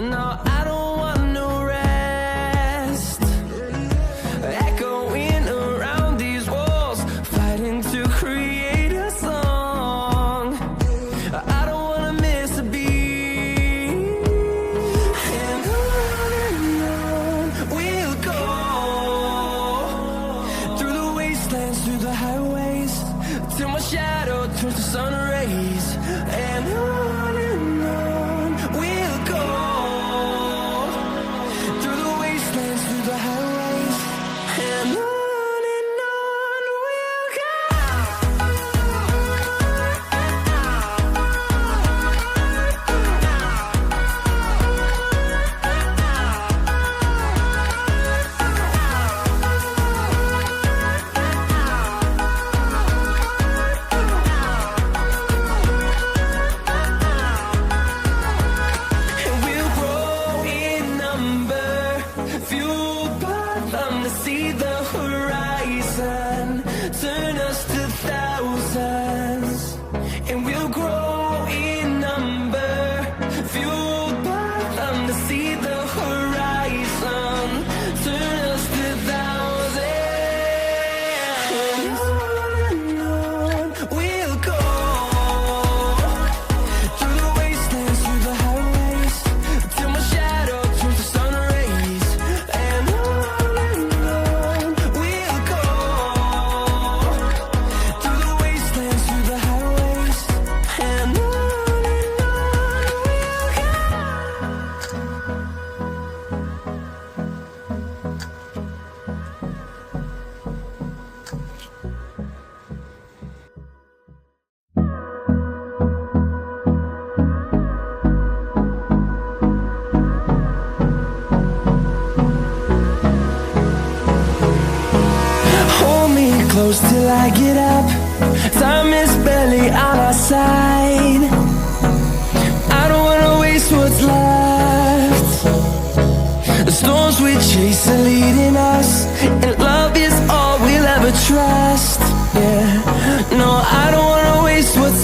No, I don't want no rest. Echoing around these walls, fighting to create a song. I don't wanna miss a beat. And on we'll go, through the wastelands, through the highways, till my shadow turns to sun rays. And on we'll go, through the wastelands, through the highways, and on we'll go. And we'll grow in number, fueled by them to see the horizon, turn us to thousands. And we'll grow in number, fueled by them to see the horizon, turn us to thousands. And on we'll go, through the wastelands, through the highways, till my shadow turns to sun rays. And on we'll go, through the wastelands, through the highways, and on we'll go. Hold me close till I get up. Time is barely on our side. I don't wanna waste what's left. The storms we chase are leading us, and love is all we'll ever trust. Yeah, no, I don't wanna waste what's